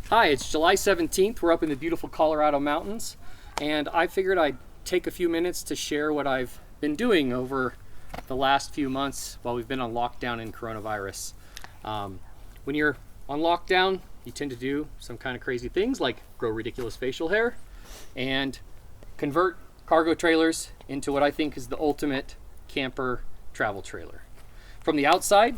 Hi, it's July 17th. We're up in the beautiful Colorado mountains, and I figured I'd take a few minutes to share what I've been doing over the last few months while we've been on lockdown in coronavirus. When you're on lockdown, you tend to do some kind of crazy things like grow ridiculous facial hair and convert cargo trailers into what I think is the ultimate camper travel trailer. From the outside,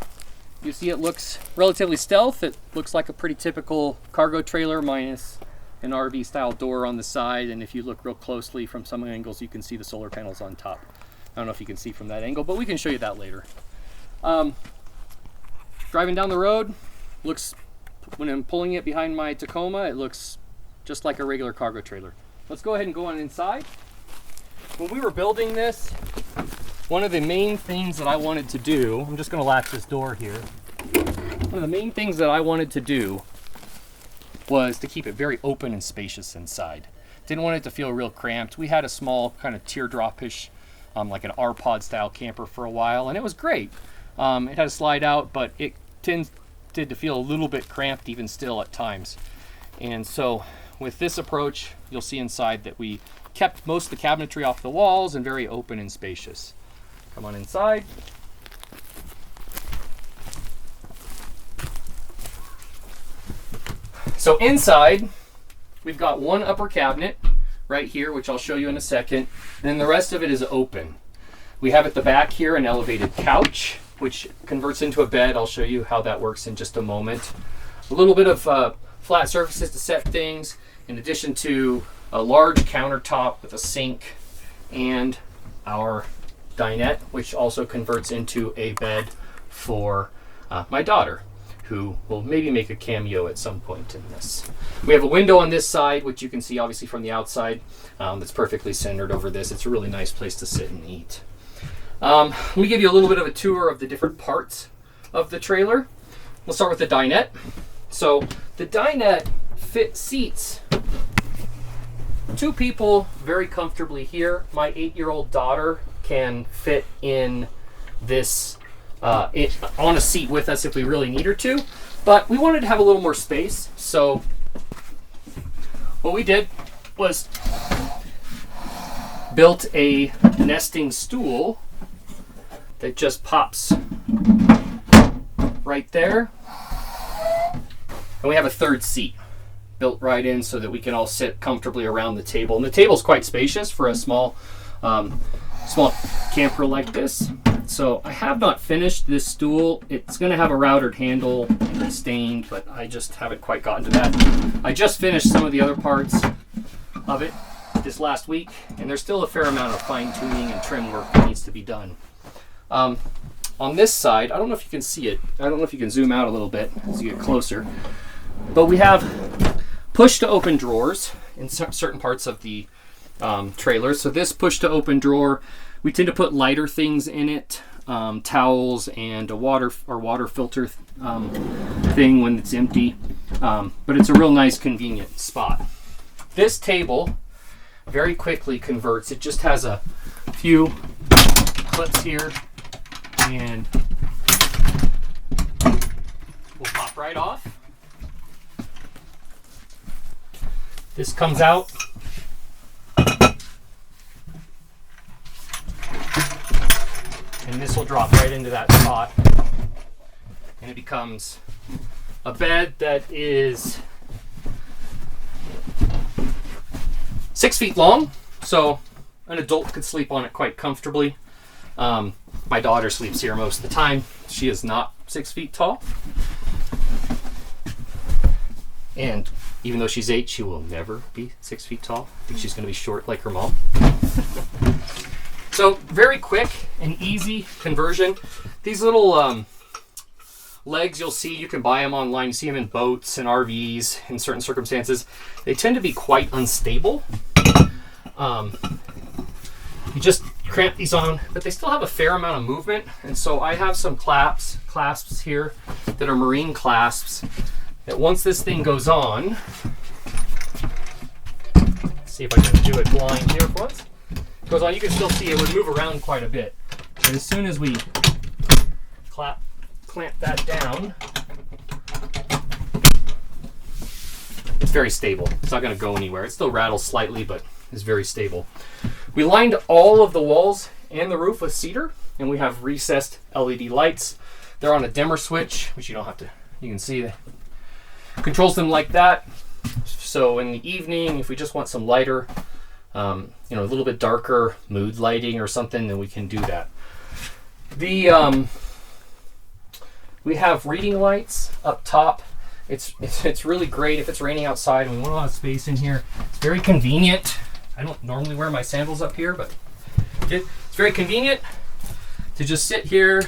you see it looks relatively stealth. It looks like a pretty typical cargo trailer minus an RV style door on the side, and if you look real closely from some angles you can see the solar panels on top. I don't know if you can see from that angle, but we can show you that later. Driving down the road, when I'm pulling it behind my Tacoma, it looks just like a regular cargo trailer. Let's go ahead and go on inside. When we were building this, one of the main things that I wanted to do, I'm just going to latch this door here. One of the main things that I wanted to do was to keep it very open and spacious inside. Didn't want it to feel real cramped. We had a small kind of teardrop-ish, like an R-Pod style camper for a while, and it was great. It had a slide out, but it tended to feel a little bit cramped even still at times. And so with this approach, you'll see inside that we kept most of the cabinetry off the walls and very open and spacious. Come on inside. So inside, we've got one upper cabinet right here, which I'll show you in a second. And then the rest of it is open. We have at the back here an elevated couch, which converts into a bed. I'll show you how that works in just a moment. A little bit of flat surfaces to set things, in addition to a large countertop with a sink and our dinette, which also converts into a bed for my daughter, who will maybe make a cameo at some point in this. We have a window on this side, which you can see obviously from the outside, that's perfectly centered over this. It's a really nice place to sit and eat. Let me give you a little bit of a tour of the different parts of the trailer. We'll start with the dinette. So the dinette seats two people very comfortably here. My 8-year-old daughter can fit in this on a seat with us if we really need her to, but we wanted to have a little more space, so what we did was built a nesting stool that just pops right there, and we have a third seat built right in so that we can all sit comfortably around the table. And the table's quite spacious for a small camper like this. So I have not finished this stool. It's going to have a routed handle and stained, but I just haven't quite gotten to that. I just finished some of the other parts of it this last week, and there's still a fair amount of fine-tuning and trim work that needs to be done. On this side, I don't know if you can see it. I don't know if you can zoom out a little bit as you get closer, but we have push-to-open drawers in certain parts of the trailer. So this push-to-open drawer, we tend to put lighter things in it, towels and a water filter thing when it's empty. But it's a real nice, convenient spot. This table very quickly converts. It just has a few clips here, and will pop right off. This comes out, and this will drop right into that spot, and it becomes a bed that is 6 feet long, so an adult could sleep on it quite comfortably. My daughter sleeps here most of the time. She is not 6 feet tall, and even though she's 8, she will never be 6 feet tall. I think she's going to be short like her mom. So very quick and easy conversion. These little legs you'll see, you can buy them online. You see them in boats and RVs in certain circumstances. They tend to be quite unstable. You just cramp these on, but they still have a fair amount of movement. And so I have some clasps here that are marine clasps that once this thing goes on, see if I can do it blind here for once. Goes on, you can still see it would move around quite a bit. But as soon as we clamp that down, it's very stable. It's not going to go anywhere. It still rattles slightly, but it's very stable. We lined all of the walls and the roof with cedar, and we have recessed LED lights. They're on a dimmer switch, which you don't have to, you can see, controls them like that. So in the evening, if we just want some lighter, a little bit darker mood lighting or something, then we can do that. We have reading lights up top. It's really great if it's raining outside and we want a lot of space in here. It's very convenient. I don't normally wear my sandals up here, but it's very convenient to just sit here,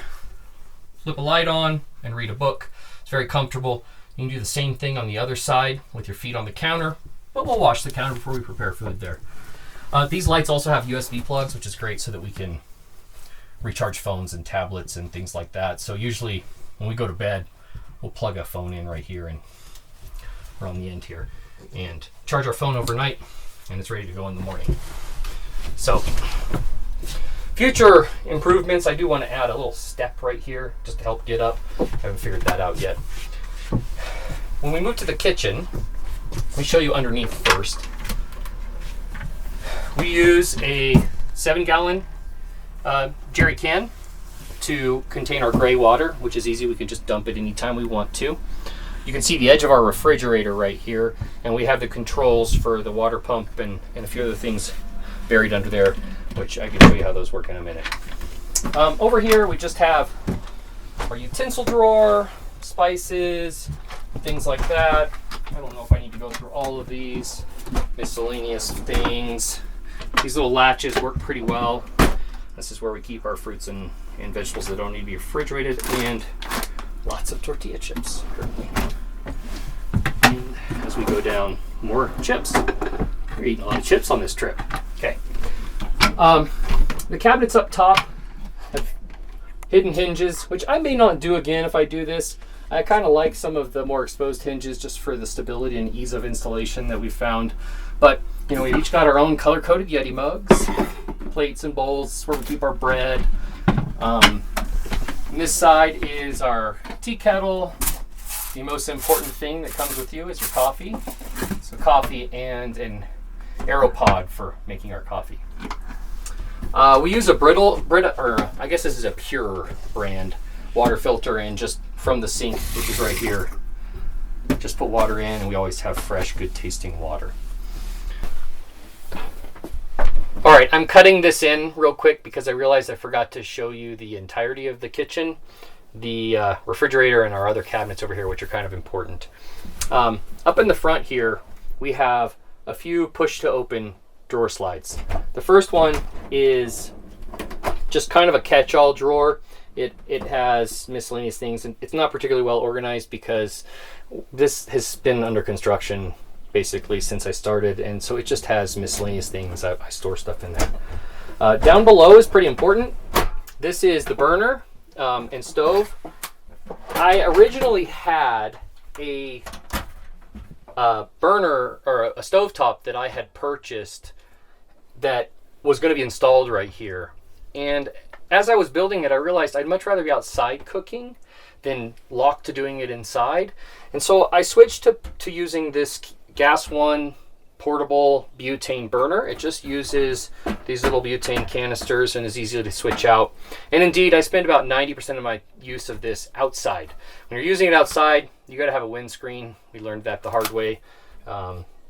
flip a light on, and read a book. It's very comfortable. You can do the same thing on the other side with your feet on the counter, but we'll wash the counter before we prepare food there. These lights also have USB plugs, which is great so that we can recharge phones and tablets and things like that. So usually when we go to bed, we'll plug a phone in right here and we're on the end here and charge our phone overnight, and it's ready to go in the morning. So future improvements, I do want to add a little step right here just to help get up. I haven't figured that out yet. When we move to the kitchen, let me show you underneath first. We use a 7-gallon jerry can to contain our gray water, which is easy. We can just dump it anytime we want to. You can see the edge of our refrigerator right here, and we have the controls for the water pump and a few other things buried under there, which I can show you how those work in a minute. Over here we just have our utensil drawer, spices, things like that. I don't know if I need to go through all of these miscellaneous things. These little latches work pretty well. This is where we keep our fruits and vegetables that don't need to be refrigerated, and lots of tortilla chips currently. And as we go down, more chips. We're eating a lot of chips on this trip. Okay. The cabinets up top have hidden hinges, which I may not do again if I do this. I kind of like some of the more exposed hinges just for the stability and ease of installation that we found. But we've each got our own color-coded Yeti mugs, plates and bowls where we keep our bread. On this side is our tea kettle. The most important thing that comes with you is your coffee. So coffee and an AeroPod for making our coffee. We use a or I guess this is a Pure brand water filter, and just from the sink, which is right here, just put water in, and we always have fresh, good tasting water. All right, I'm cutting this in real quick because I realized I forgot to show you the entirety of the kitchen, the refrigerator, and our other cabinets over here, which are kind of important. Up in the front here, we have a few push-to-open drawer slides. The first one is just kind of a catch-all drawer. It has miscellaneous things, and it's not particularly well organized because this has been under construction basically since I started, and so it just has miscellaneous things. I store stuff in there. Down below is pretty important. This is the burner and stove. I originally had a burner or a stovetop that I had purchased that was going to be installed right here, and as I was building it, I realized I'd much rather be outside cooking than locked to doing it inside, and so I switched to using this Gas One portable butane burner. It just uses these little butane canisters and is easy to switch out. And indeed, I spend about 90% of my use of this outside. When you're using it outside, you got to have a windscreen. We learned that the hard way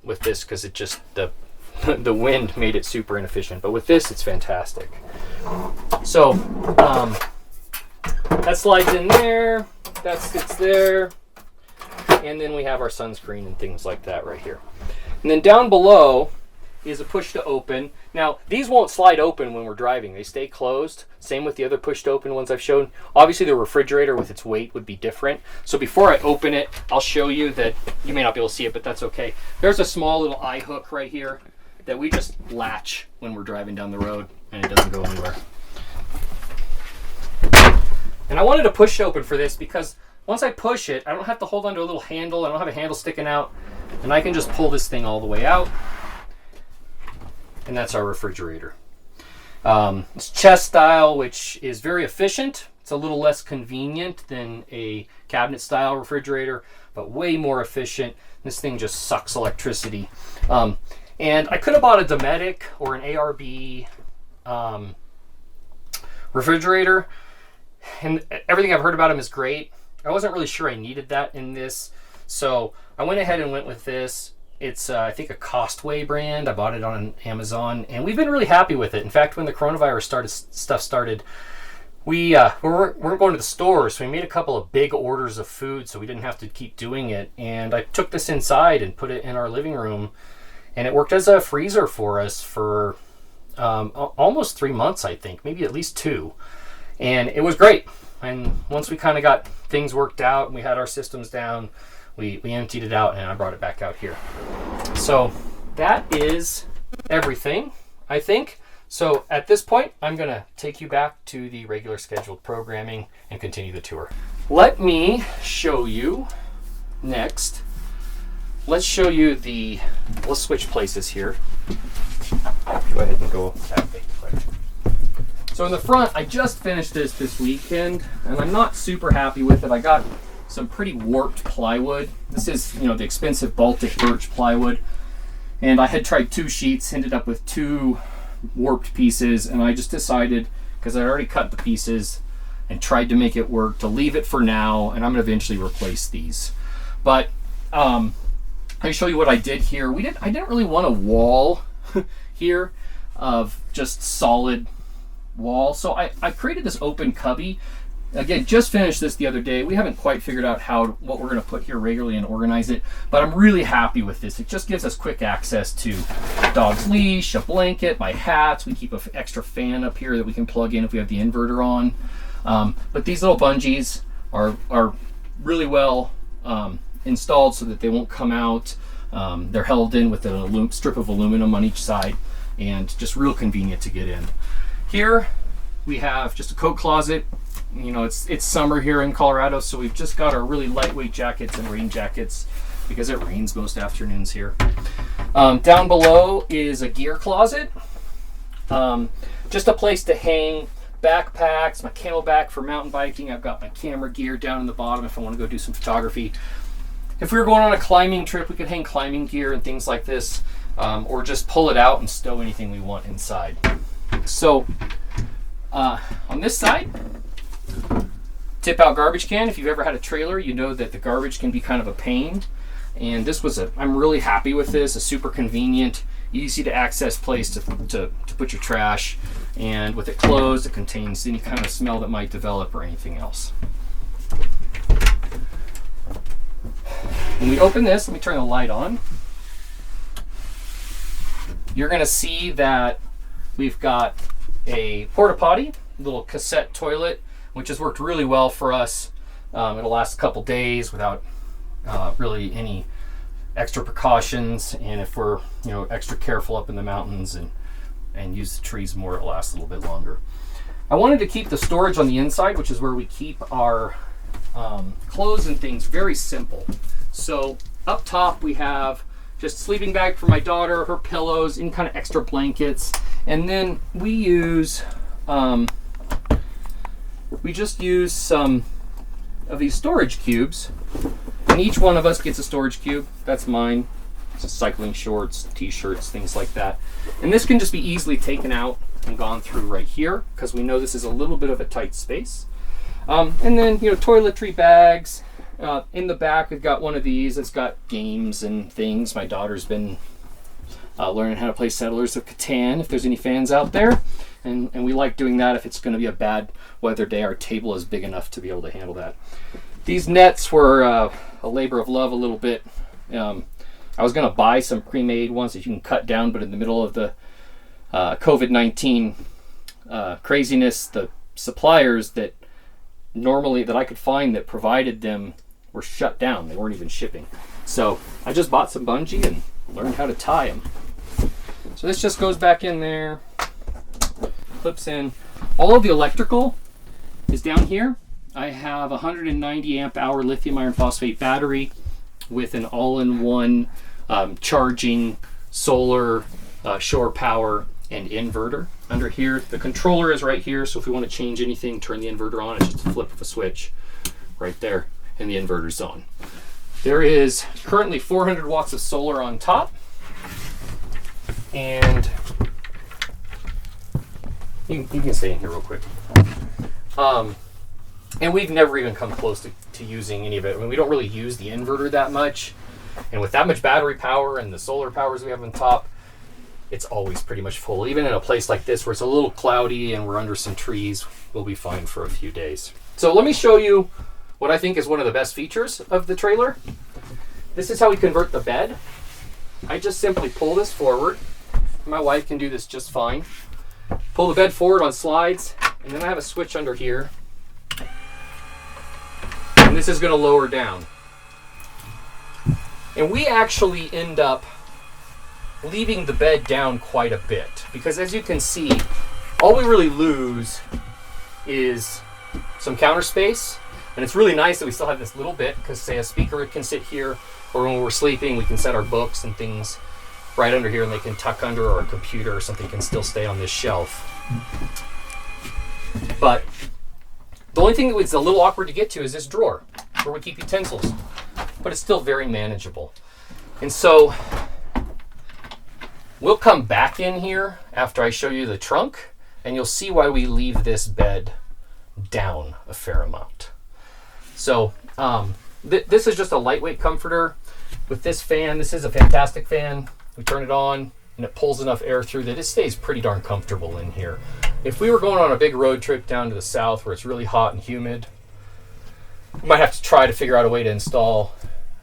with this because it just the wind made it super inefficient. But with this, it's fantastic. So that slides in there. That sits there. And then we have our sunscreen and things like that right here. And then down below is a push to open. Now, these won't slide open when we're driving. They stay closed. Same with the other push to open ones I've shown. Obviously, the refrigerator with its weight would be different. So before I open it, I'll show you that you may not be able to see it, but that's okay. There's a small little eye hook right here that we just latch when we're driving down the road, and it doesn't go anywhere. And I wanted to push it open for this because once I push it, I don't have to hold onto a little handle. I don't have a handle sticking out. And I can just pull this thing all the way out. And that's our refrigerator. It's chest style, which is very efficient, It's a little less convenient than a cabinet style refrigerator, but way more efficient. This thing just sucks electricity. And I could have bought a Dometic or an ARB refrigerator, and everything I've heard about them is great. I wasn't really sure I needed that in this, so I went ahead and went with this. It's I think a Costway brand. I bought it on Amazon, and we've been really happy with it. In fact, when the coronavirus started, we weren't going to the store, so we made a couple of big orders of food so we didn't have to keep doing it. And I took this inside and put it in our living room, and it worked as a freezer for us for almost 3 months, I think, maybe at least 2. And it was great. And once we kind of got things worked out and we had our systems down, we emptied it out and I brought it back out here. So that is everything, I think. So at this point, I'm going to take you back to the regular scheduled programming and continue the tour. Let me show you next. Let's show you let's switch places here. Go ahead and go that way. So in the front, I just finished this weekend, and I'm not super happy with it. I got some pretty warped plywood. This is, the expensive Baltic birch plywood. And I had tried 2 sheets, ended up with 2 warped pieces, and I just decided, because I already cut the pieces and tried to make it work, to leave it for now, and I'm going to eventually replace these. But I'll show you what I did here. I didn't really want a wall here of just solid wall, so I created this open cubby. Again, just finished this the other day. We haven't quite figured out what we're going to put here regularly and organize it, but I'm really happy with this. It just gives us quick access to a dog's leash, a blanket, my hats. We keep an extra fan up here that we can plug in if we have the inverter on. But these little bungees are really well installed so that they won't come out. They're held in with a strip of aluminum on each side, and just real convenient to get in. Here we have just a coat closet. It's summer here in Colorado, so we've just got our really lightweight jackets and rain jackets because it rains most afternoons here. Down below is a gear closet. Just a place to hang backpacks, my Camelback for mountain biking. I've got my camera gear down in the bottom if I want to go do some photography. If we were going on a climbing trip, we could hang climbing gear and things like this, or just pull it out and stow anything we want inside. So on this side, tip out garbage can. If you've ever had a trailer, you know that the garbage can be kind of a pain. And this was I'm really happy with this, a super convenient, easy to access place to put your trash. And with it closed, it contains any kind of smell that might develop or anything else. When we open this, let me turn the light on. You're going to see that we've got a porta potty, little cassette toilet, which has worked really well for us. It'll last a couple days without really any extra precautions, and if we're extra careful up in the mountains and use the trees more, it'll last a little bit longer. I wanted to keep the storage on the inside, which is where we keep our clothes and things, very simple. So up top we have just a sleeping bag for my daughter, her pillows, any kind of extra blankets, and then we just use some of these storage cubes, and each one of us gets a storage cube. That's mine. It's cycling shorts, t-shirts, things like that. And this can just be easily taken out and gone through right here, because we know this is a little bit of a tight space. And then toiletry bags. In the back we've got one of these. It's got games and things. My daughter's been learning how to play Settlers of Catan, if there's any fans out there. And we like doing that if it's going to be a bad weather day. Our table is big enough to be able to handle that. These nets were a labor of love a little bit. I was going to buy some pre-made ones that you can cut down, but in the middle of the COVID-19 craziness, the suppliers that I could find that provided them were shut down. They weren't even shipping. So I just bought some bungee and learned how to tie them. So this just goes back in there, clips in. All of the electrical is down here. I have a 190 amp hour lithium iron phosphate battery with an all-in-one charging solar, shore power, and inverter. under here. The controller is right here, so if we want to change anything, turn the inverter on, it's just a flip of a switch right there, and the inverter's on. There is currently 400 watts of solar on top, and you can stay in here real quick. And we've never even come close to using any of it. I mean, we don't really use the inverter that much, and with that much battery power and the solar powers we have on top, it's always pretty much full. Even in a place like this where it's a little cloudy and we're under some trees, we'll be fine for a few days. So let me show you what I think is one of the best features of the trailer. This is how we convert the bed. I just simply pull this forward. My wife can do this just fine. Pull the bed forward on slides, and then I have a switch under here. And this is going to lower down. And we actually end up leaving the bed down quite a bit, because as you can see, all we really lose is some counter space. And it's really nice that we still have this little bit, because say a speaker can sit here, or when we're sleeping we can set our books and things right under here and they can tuck under, or a computer or something can still stay on this shelf. But the only thing that was a little awkward to get to is this drawer where we keep utensils, but it's still very manageable. And so we'll come back in here after I show you the trunk, and you'll see why we leave this bed down a fair amount. So this is just a lightweight comforter with this fan. This is a fantastic fan. We turn it on and it pulls enough air through that it stays pretty darn comfortable in here. If we were going on a big road trip down to the south where it's really hot and humid, we might have to try to figure out a way to install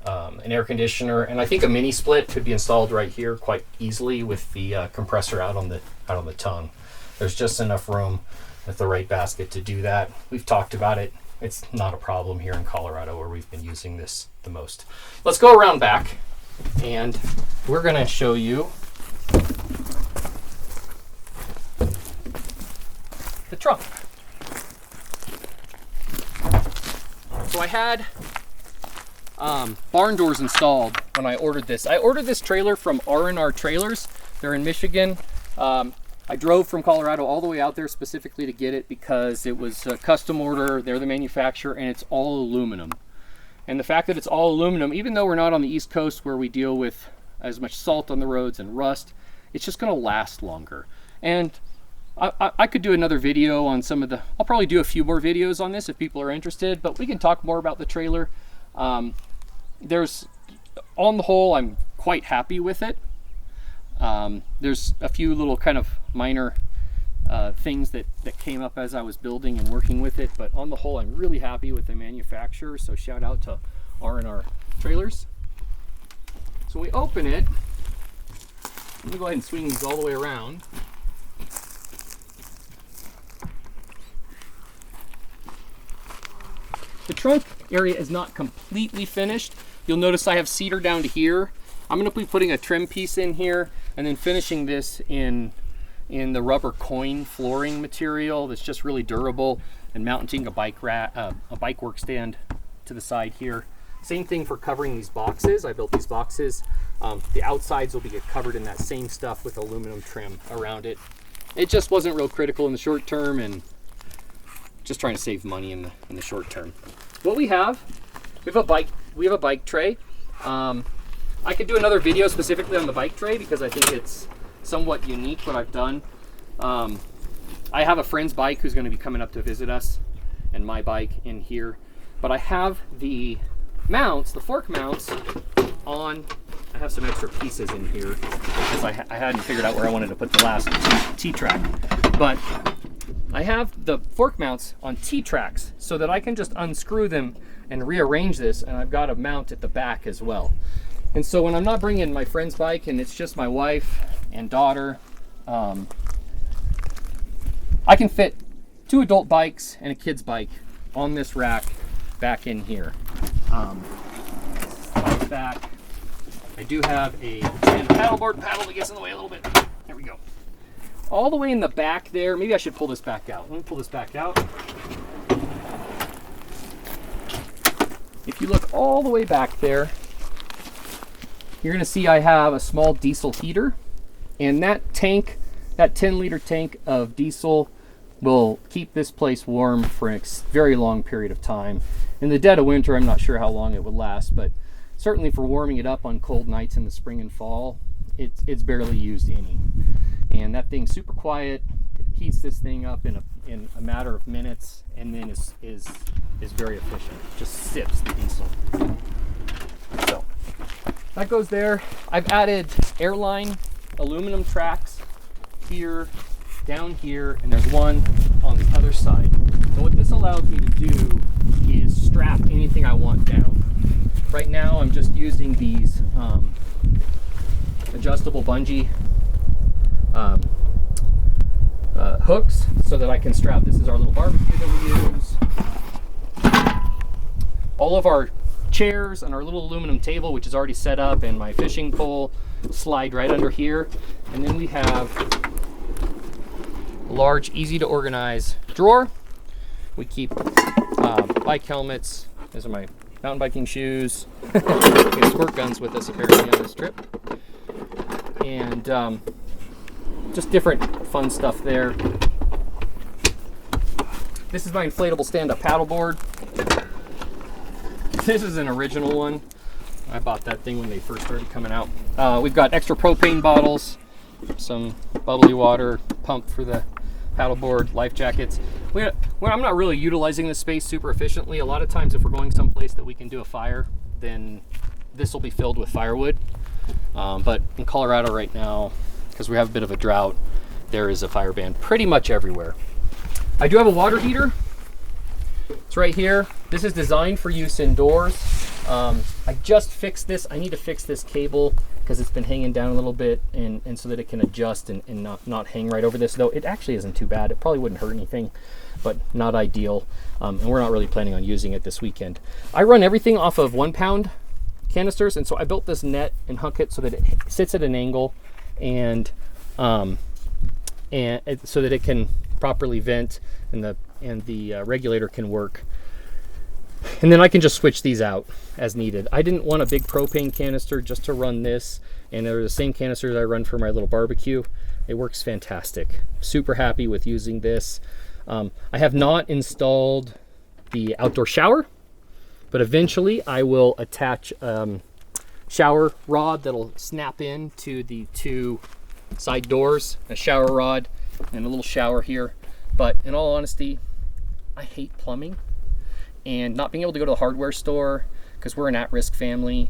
an air conditioner, and I think a mini split could be installed right here quite easily with the compressor out on the tongue. There's just enough room with the right basket to do that. We've talked about it. It's not a problem here in Colorado where we've been using this the most. Let's go around back, and we're going to show you the trunk. So I had barn doors installed when I ordered this. I ordered this trailer from R&R Trailers. They're in Michigan. I drove from Colorado all the way out there specifically to get it because it was a custom order. They're the manufacturer, and it's all aluminum. And the fact that it's all aluminum, even though we're not on the East Coast where we deal with as much salt on the roads and rust, it's just going to last longer. And I could do another video on some of the, I'll probably do a few more videos on this if people are interested, but we can talk more about the trailer. On the whole, I'm quite happy with it. There's a few little kind of minor things that came up as I was building and working with it, but on the whole, I'm really happy with the manufacturer, so shout out to R&R Trailers. So we open it. Let me go ahead and swing these all the way around. The trunk area is not completely finished. You'll notice I have cedar down to here. I'm going to be putting a trim piece in here and then finishing this in the rubber coin flooring material that's just really durable, and mounting a bike work stand to the side here. Same thing for covering these boxes. I built these boxes. The outsides will be covered in that same stuff with aluminum trim around it. It just wasn't real critical in the short term, and just trying to save money in the short term. What we have a bike tray. I could do another video specifically on the bike tray because I think it's somewhat unique what I've done. I have a friend's bike who's going to be coming up to visit us, and my bike in here. But I have the mounts, the fork mounts on. I have some extra pieces in here because I hadn't figured out where I wanted to put the last T-track. But I have the fork mounts on T-tracks so that I can just unscrew them and rearrange this, and I've got a mount at the back as well. And so when I'm not bringing my friend's bike and it's just my wife and daughter, I can fit 2 adult bikes and a kid's bike on this rack back in here. Back, I do have a paddleboard paddle that gets in the way a little bit. There we go. All the way in the back there, maybe I should pull this back out. Let me pull this back out. If you look all the way back there, you're going to see I have a small diesel heater, and that tank That 10-liter tank of diesel will keep this place warm for a very long period of time. In the dead of winter, I'm not sure how long it would last, but certainly for warming it up on cold nights in the spring and fall, it's barely used any. And that thing's super quiet. It heats this thing up in a matter of minutes, and then is very efficient. Just sips the diesel. So that goes there. I've added airline aluminum tracks here, down here, and there's one on the other side. And what this allows me to do is strap anything I want down. Right now I'm just using these adjustable bungee hooks so that I can strap. This is our little barbecue that we use. All of our chairs and our little aluminum table, which is already set up, and my fishing pole slide right under here. And then we have a large, easy to organize drawer. We keep bike helmets. These are my mountain biking shoes. We have squirt guns with us apparently on this trip. And just different fun stuff there. This is my inflatable stand-up paddleboard. This is an original one. I bought that thing when they first started coming out. We've got extra propane bottles, some bubbly water pump for the paddleboard, life jackets. I'm not really utilizing this space super efficiently. A lot of times if we're going someplace that we can do a fire, then this will be filled with firewood. But in Colorado right now, because we have a bit of a drought, there is a fire ban pretty much everywhere. I do have a water heater. It's right here. This is designed for use indoors. I just fixed this. I need to fix this cable because it's been hanging down a little bit, and so that it can adjust and not hang right over this. Though it actually isn't too bad. It probably wouldn't hurt anything, but not ideal. And we're not really planning on using it this weekend. I run everything off of 1-pound canisters, and so I built this net and hung it so that it sits at an angle, and so that it can properly vent, and the regulator can work. And then I can just switch these out as needed. I didn't want a big propane canister just to run this, and they're the same canisters I run for my little barbecue. It works fantastic. Super happy with using this. I have not installed the outdoor shower, but eventually I will attach shower rod that'll snap in to the 2 side doors, a shower rod and a little shower here. But in all honesty, I hate plumbing, and not being able to go to the hardware store because we're an at-risk family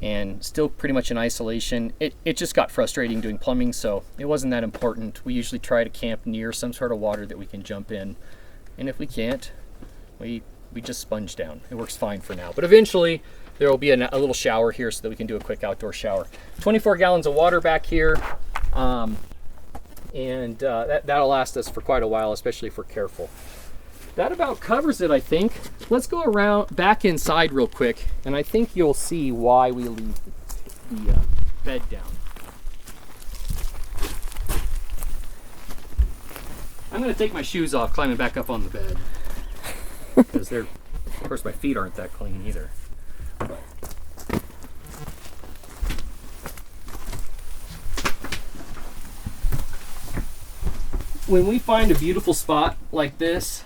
and still pretty much in isolation, it just got frustrating doing plumbing, so it wasn't that important. We usually try to camp near some sort of water that we can jump in, and if we can't, we just sponge down. It works fine for now, but eventually there will be a little shower here so that we can do a quick outdoor shower. 24 gallons of water back here, and that'll last us for quite a while, especially if we're careful. That about covers it, I think. Let's go around back inside real quick, and I think you'll see why we leave the bed down. I'm going to take my shoes off climbing back up on the bed, because of course my feet aren't that clean either. But when we find a beautiful spot like this,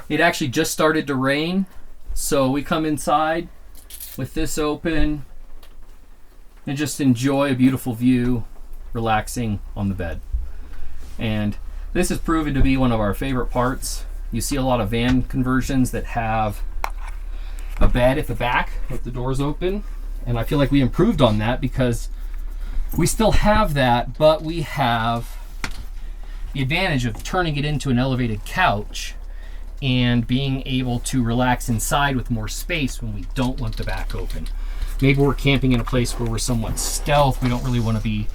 it actually just started to rain, so we come inside with this open and just enjoy a beautiful view, relaxing on the bed. And this has proven to be one of our favorite parts. You see a lot of van conversions that have a bed at the back with the doors open, and I feel like we improved on that because we still have that, but we have the advantage of turning it into an elevated couch and being able to relax inside with more space when we don't want the back open. Maybe we're camping in a place where we're somewhat stealth. We don't really want to be,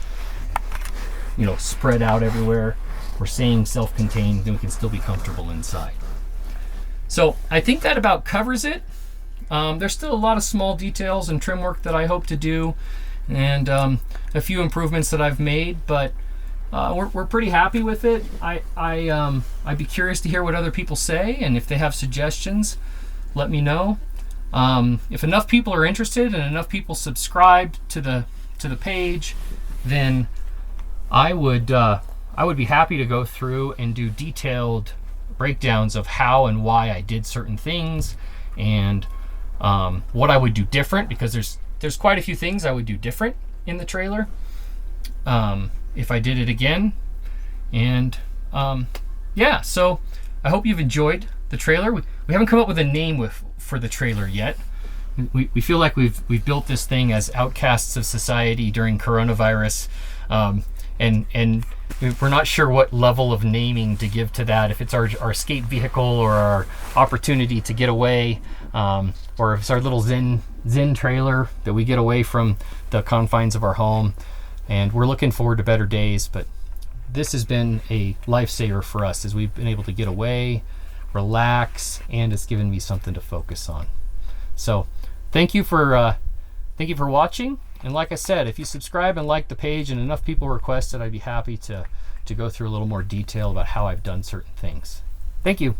spread out everywhere. We're staying self-contained, then we can still be comfortable inside. So I think that about covers it. There's still a lot of small details and trim work that I hope to do, and a few improvements that I've made, but we're pretty happy with it. I'd be curious to hear what other people say, and if they have suggestions, let me know. If enough people are interested and enough people subscribe to the page, then I would I would be happy to go through and do detailed breakdowns of how and why I did certain things, and what I would do different, because there's quite a few things I would do different in the trailer if I did it again. And yeah, so I hope you've enjoyed the trailer. We haven't come up with a name for the trailer yet. We feel like we've built this thing as outcasts of society during coronavirus, and we're not sure what level of naming to give to that, if it's our escape vehicle or our opportunity to get away, or if it's our little zen trailer that we get away from the confines of our home. And we're looking forward to better days, but this has been a lifesaver for us as we've been able to get away, relax, and it's given me something to focus on. So thank you for watching. And like I said, if you subscribe and like the page and enough people request it, I'd be happy to go through a little more detail about how I've done certain things. Thank you.